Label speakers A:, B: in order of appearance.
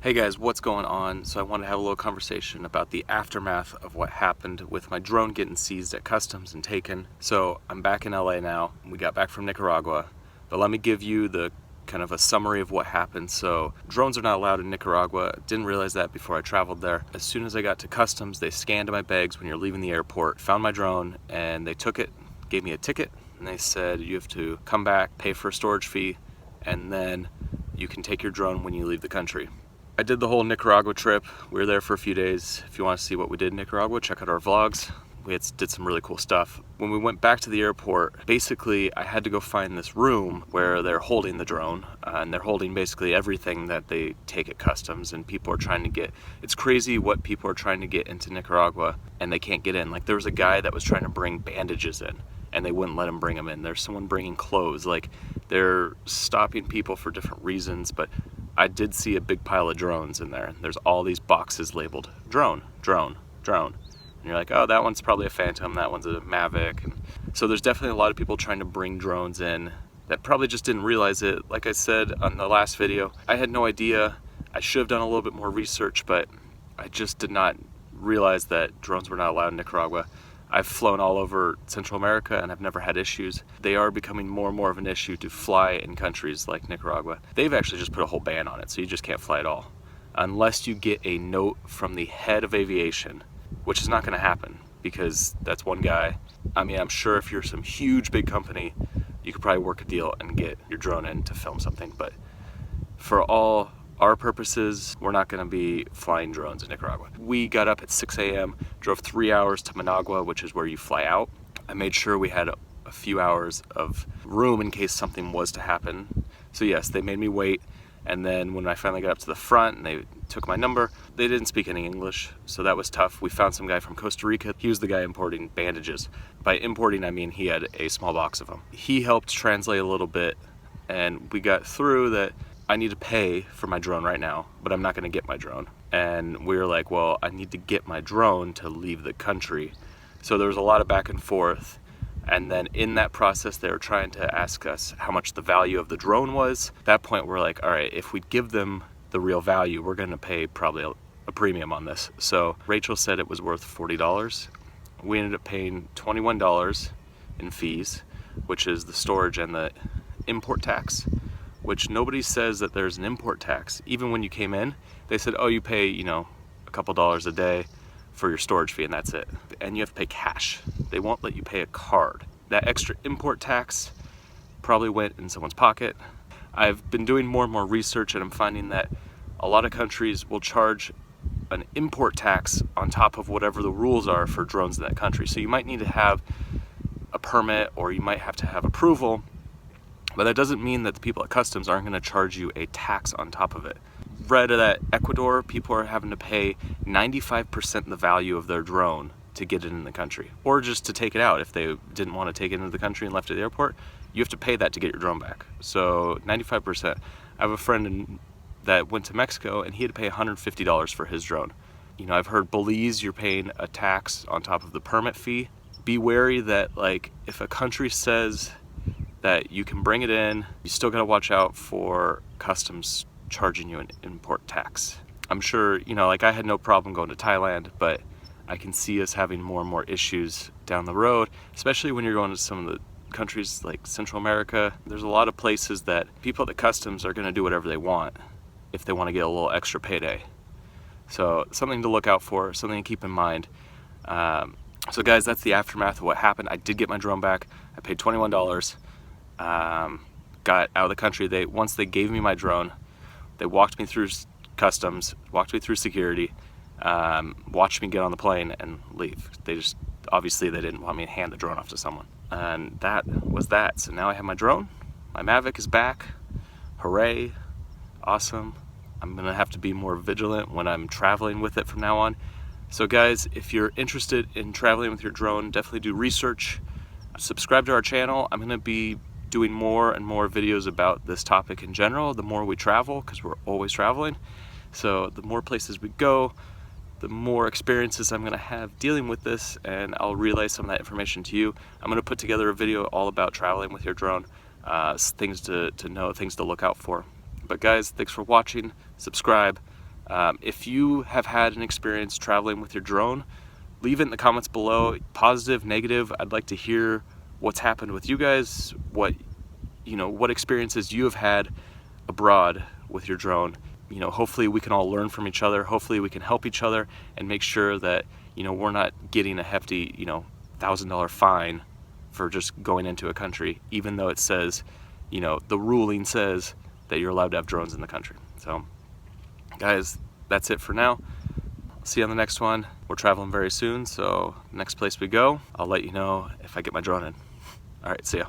A: Hey guys, what's going on? So I want to have a little conversation about the aftermath of what happened with my drone getting seized at customs and taken. So I'm back in LA now. We got back from Nicaragua, but let me give you the kind of a summary of what happened. So drones are not allowed in Nicaragua. Didn't realize that before I traveled there. As soon as I got to customs, they scanned my bags when you're leaving the airport, found my drone, and they took it, gave me a ticket, and they said you have to come back, pay for a storage fee, and then you can take your drone when you leave the country. I did the whole Nicaragua trip. We were there for a few days. If you want to see what we did in Nicaragua, check out our vlogs. We did some really cool stuff. When we went back to the airport, basically I had to go find this room where they're holding the drone, and they're holding basically everything that they take at customs, and people are trying to get, it's crazy what people are trying to get into Nicaragua and they can't get in. Like there was a guy that was trying to bring bandages in and they wouldn't let him bring them in. There's someone bringing clothes. Like they're stopping people for different reasons, but I did see a big pile of drones in there. There's all these boxes labeled drone, drone, drone. And you're like, oh, that one's probably a Phantom, that one's a Mavic. And so there's definitely a lot of people trying to bring drones in that probably just didn't realize it. Like I said on the last video, I had no idea. I should have done a little bit more research, but I just did not realize that drones were not allowed in Nicaragua. I've flown all over Central America and I've never had issues. They are becoming more and more of an issue to fly in countries like Nicaragua. They've actually just put a whole ban on it, so you just can't fly at all. Unless you get a note from the head of aviation, which is not gonna happen because that's one guy. I mean, I'm sure if you're some huge big company, you could probably work a deal and get your drone in to film something, but for all our purposes, we're not gonna be flying drones in Nicaragua. We got up at 6 a.m., drove 3 hours to Managua, which is where you fly out. I made sure we had a few hours of room in case something was to happen. So yes, they made me wait. And then when I finally got up to the front and they took my number, they didn't speak any English, so that was tough. We found some guy from Costa Rica. He was the guy importing bandages. By importing, I mean he had a small box of them. He helped translate a little bit, and we got through that. I need to pay for my drone right now, but I'm not gonna get my drone. And we were like, well, I need to get my drone to leave the country. So there was a lot of back and forth. And then in that process, they were trying to ask us how much the value of the drone was. At that point, we're like, all right, if we give them the real value, we're gonna pay probably a premium on this. So Rachel said it was worth $40. We ended up paying $21 in fees, which is the storage and the import tax, which nobody says that there's an import tax. Even when you came in, they said, oh, you pay, you know, a couple dollars a day for your storage fee and that's it. And you have to pay cash. They won't let you pay a card. That extra import tax probably went in someone's pocket. I've been doing more and more research and I'm finding that a lot of countries will charge an import tax on top of whatever the rules are for drones in that country. So you might need to have a permit or you might have to have approval. But that doesn't mean that the people at customs aren't going to charge you a tax on top of it. Read that Ecuador, people are having to pay 95% the value of their drone to get it in the country. Or just to take it out. If they didn't want to take it into the country and left it at the airport, you have to pay that to get your drone back. So 95%. I have a friend that went to Mexico and he had to pay $150 for his drone. You know, I've heard Belize, you're paying a tax on top of the permit fee. Be wary that, like, if a country says that you can bring it in, you still gotta watch out for customs charging you an import tax. I'm sure, you know, like I had no problem going to Thailand, but I can see us having more and more issues down the road, especially when you're going to some of the countries like Central America. There's a lot of places that people at the customs are gonna do whatever they want if they wanna get a little extra payday. So something to look out for, something to keep in mind. So guys, that's the aftermath of what happened. I did get my drone back. I paid $21. Got out of the country. Once they gave me my drone, they walked me through customs, walked me through security, watched me get on the plane and leave. Obviously they didn't want me to hand the drone off to someone. And that was that. So now I have my drone. My Mavic is back. Hooray. Awesome. I'm gonna have to be more vigilant when I'm traveling with it from now on. So guys, if you're interested in traveling with your drone, definitely do research. Subscribe to our channel. I'm gonna be doing more and more videos about this topic in general, the more we travel, because we're always traveling. So the more places we go, the more experiences I'm gonna have dealing with this, and I'll relay some of that information to you. I'm gonna put together a video all about traveling with your drone, things to know, things to look out for. But guys, thanks for watching, subscribe, If you have had an experience traveling with your drone, leave it in the comments below, positive, negative. I'd like to hear what's happened with you guys, what experiences you have had abroad with your drone. Hopefully we can all learn from each other. Hopefully we can help each other and make sure that, we're not getting a hefty, $1,000 fine for just going into a country, even though it says, the ruling says that you're allowed to have drones in the country. So guys, that's it for now. See you on the next one. We're traveling very soon, so next place we go, I'll let you know if I get my drone in. All right, see ya.